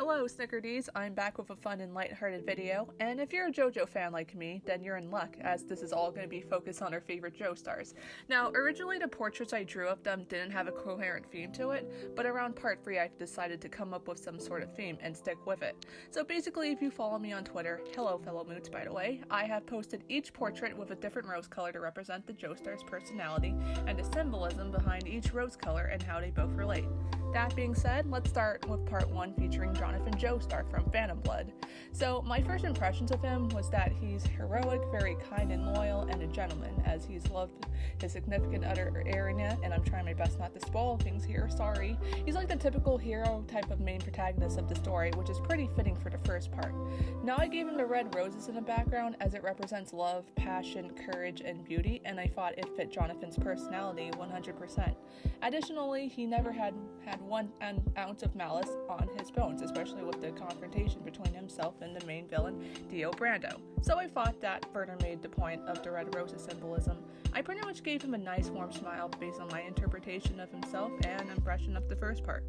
Hello Snickerdees, I'm back with a fun and lighthearted video, and if you're a JoJo fan like me, then you're in luck, as this is all going to be focused on our favorite Jo-stars. Now, originally the portraits I drew of them didn't have a coherent theme to it, but around part 3 I decided to come up with some sort of theme and stick with it. So basically, if you follow me on Twitter, hello fellow moods by the way, I have posted each portrait with a different rose color to represent the Jo-star's personality, and the symbolism behind each rose color and how they both relate. That being said, let's start with part 1 featuring Jonathan Joestar from Phantom Blood. So my first impressions of him was that he's heroic, very kind and loyal, and a gentleman, as he's loved his significant other Arena, and I'm trying my best not to spoil things here, sorry. He's like the typical hero type of main protagonist of the story, which is pretty fitting for the first part. Now I gave him the red roses in the background as it represents love, passion, courage, and beauty, and I thought it fit Jonathan's personality 100%. Additionally, he never had 1 ounce of malice on his bones, especially with the confrontation between himself and the main villain, Dio Brando. So I thought that further made the point of the red roses symbolism. I pretty much gave him a nice warm smile based on my interpretation of himself and impression of the first part.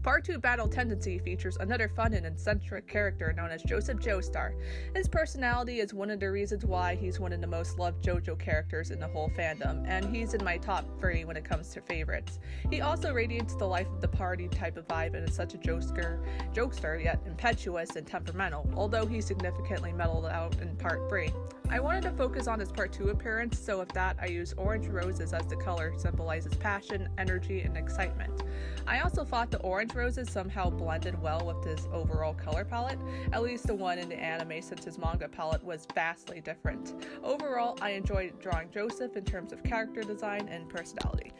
Part 2 Battle Tendency features another fun and eccentric character known as Joseph Joestar. His personality is one of the reasons why he's one of the most loved JoJo characters in the whole fandom, and he's in my top 3 when it comes to favorites. He also radiates the life of the party type of vibe and is such a jokester yet impetuous and temperamental, although he significantly mellowed out in part 3. I wanted to focus on his part 2 appearance, so with that I used orange roses as the color symbolizes passion, energy, and excitement. I also thought the orange roses somehow blended well with his overall color palette, at least the one in the anime since his manga palette was vastly different. Overall, I enjoyed drawing Joseph in terms of character design and personality.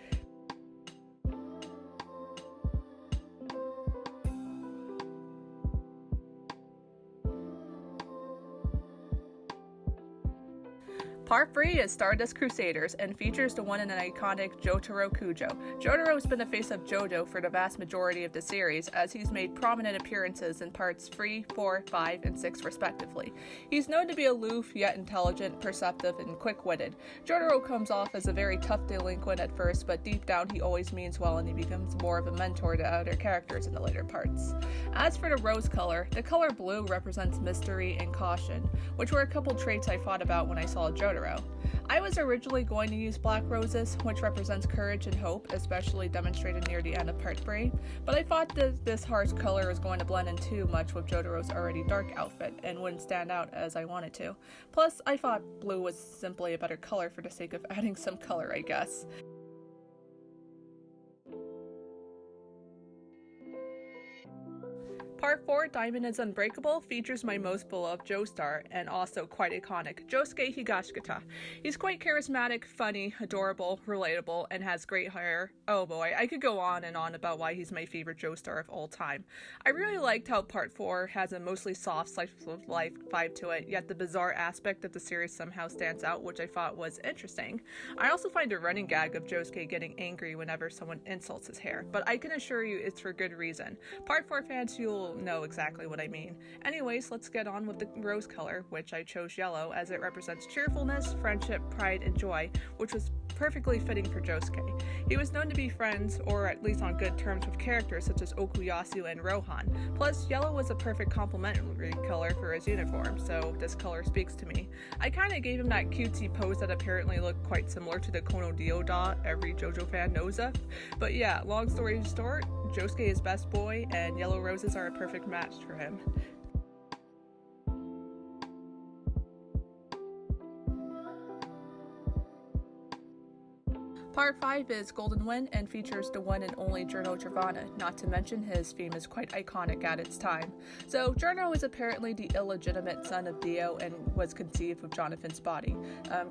Part 3 is Stardust Crusaders and features the one and iconic Jotaro Cujo. Jotaro has been the face of JoJo for the vast majority of the series, as he's made prominent appearances in parts 3, 4, 5, and 6 respectively. He's known to be aloof, yet intelligent, perceptive, and quick-witted. Jotaro comes off as a very tough delinquent at first, but deep down he always means well and he becomes more of a mentor to other characters in the later parts. As for the rose color, the color blue represents mystery and caution, which were a couple traits I thought about when I saw Jotaro. I was originally going to use black roses, which represents courage and hope, especially demonstrated near the end of part 3, but I thought that this harsh color was going to blend in too much with Jotaro's already dark outfit and wouldn't stand out as I wanted to. Plus, I thought blue was simply a better color for the sake of adding some color, I guess. Part 4, Diamond is Unbreakable, features my most beloved Joestar, and also quite iconic, Josuke Higashikita. He's quite charismatic, funny, adorable, relatable, and has great hair. Oh boy, I could go on and on about why he's my favorite Joestar of all time. I really liked how Part 4 has a mostly soft, slice of life vibe to it, yet the bizarre aspect of the series somehow stands out, which I thought was interesting. I also find a running gag of Josuke getting angry whenever someone insults his hair, but I can assure you it's for good reason. Part 4 fans, you'll know exactly what I mean. Anyways, let's get on with the rose color, which I chose yellow as it represents cheerfulness, friendship, pride, and joy, which was perfectly fitting for Josuke. He was known to be friends, or at least on good terms with characters such as Okuyasu and Rohan. Plus, yellow was a perfect complementary color for his uniform, so this color speaks to me. I kinda gave him that cutesy pose that apparently looked quite similar to the Kono Dio Da every JoJo fan knows of. But yeah, long story short, Josuke is best boy, and yellow roses are a perfect match for him. Part 5 is Golden Wind and features the one and only Giorno Giovanna, not to mention his theme is quite iconic at its time. So Giorno is apparently the illegitimate son of Dio and was conceived with Jonathan's body.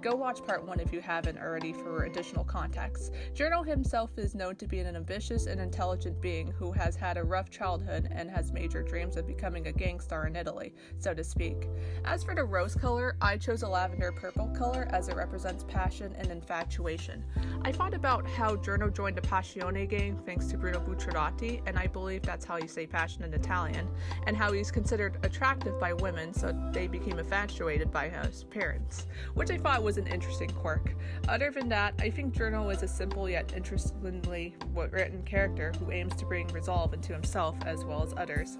Go watch part 1 if you haven't already for additional context. Giorno himself is known to be an ambitious and intelligent being who has had a rough childhood and has major dreams of becoming a gangstar in Italy, so to speak. As for the rose color, I chose a lavender purple color as it represents passion and infatuation. I thought about how Giorno joined the Passione gang thanks to Bruno Bucciarati, and I believe that's how you say passion in Italian, and how he's considered attractive by women, so they became infatuated by his parents, which I thought was an interesting quirk. Other than that, I think Giorno is a simple yet interestingly written character who aims to bring resolve into himself as well as others.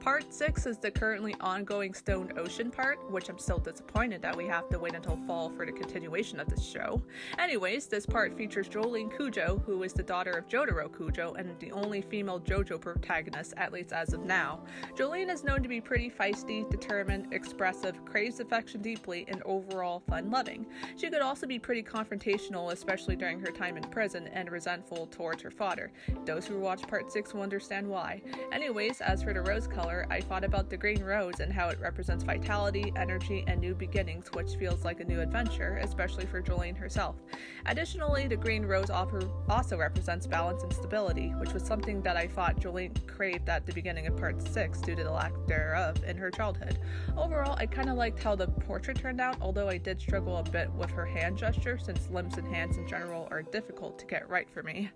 Part 6 is the currently ongoing Stone Ocean part, which I'm still disappointed that we have to wait until fall for the continuation of this show. Anyways, this part features Jolene Cujo, who is the daughter of Jotaro Cujo and the only female JoJo protagonist, at least as of now. Jolene is known to be pretty feisty, determined, expressive, craves affection deeply, and overall fun-loving. She could also be pretty confrontational, especially during her time in prison, and resentful towards her father. Those who watch Part 6 will understand why. Anyways, as for the rose color, I thought about the green rose and how it represents vitality, energy, and new beginnings, which feels like a new adventure, especially for Jolene herself. Additionally, the green rose also represents balance and stability, which was something that I thought Jolene craved at the beginning of Part 6 due to the lack thereof in her childhood. Overall, I kind of liked how the portrait turned out, although I did struggle a bit with her hand gesture since limbs and hands in general are difficult to get right for me.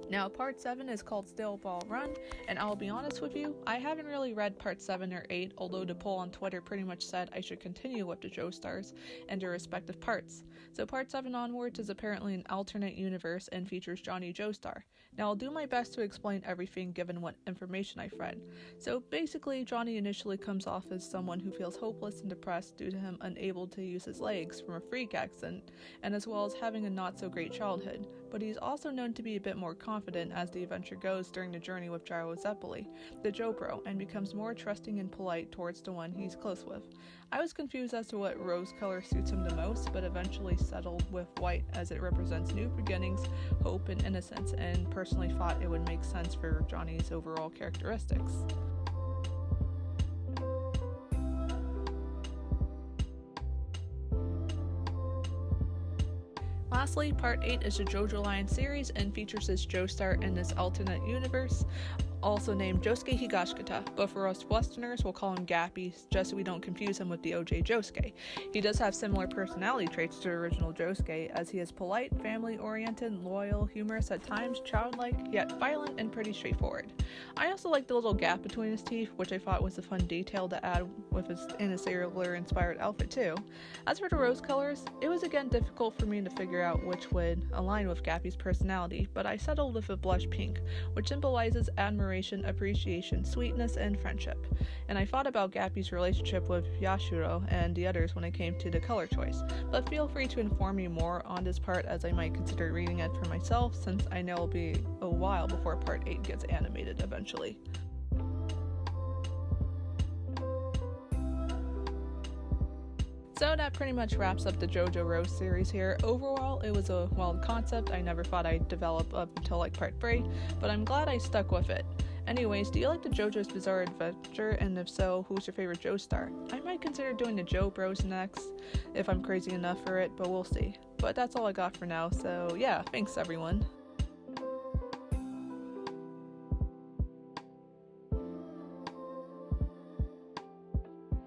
Now, Part 7 is called Still Ball Run, and I'll be honest with you, I haven't really read Part 7 or 8, although the poll on Twitter pretty much said I should continue with the Joestars and their respective parts. So Part 7 onwards is apparently an alternate universe and features Johnny Joestar. Now, I'll do my best to explain everything given what information I've read. So basically, Johnny initially comes off as someone who feels hopeless and depressed due to him unable to use his legs from a freak accident, and as well as having a not-so-great childhood. But he's also known to be a bit more confident as the adventure goes during the journey with Gyro Zeppeli, the Jobro, and becomes more trusting and polite towards the one he's close with. I was confused as to what rose color suits him the most, but eventually settled with white as it represents new beginnings, hope, and innocence, and personally thought it would make sense for Johnny's overall characteristics. Lastly, Part 8 is a JoJo Line series and features this Joestar in this alternate universe, also named Josuke Higashikita, but for us Westerners we'll call him Gappy, just so we don't confuse him with the OJ Josuke. He does have similar personality traits to the original Josuke, as he is polite, family-oriented, loyal, humorous at times, childlike, yet violent and pretty straightforward. I also like the little gap between his teeth, which I thought was a fun detail to add with his sailor-inspired outfit too. As for the rose colors, it was again difficult for me to figure out which would align with Gappy's personality, but I settled with a blush pink, which symbolizes admiration, appreciation, sweetness, and friendship. And I thought about Gappy's relationship with Yashiro and the others when it came to the color choice, but feel free to inform me more on this part as I might consider reading it for myself, since I know it'll be a while before Part 8 gets animated eventually. So that pretty much wraps up the JoJo Rose series here. Overall, it was a wild concept I never thought I'd develop up until like Part 3, but I'm glad I stuck with it. Anyways, do you like the JoJo's Bizarre Adventure, and if so, who's your favorite Joestar? I might consider doing the Joe Bros next, if I'm crazy enough for it, but we'll see. But that's all I got for now, so yeah, thanks everyone.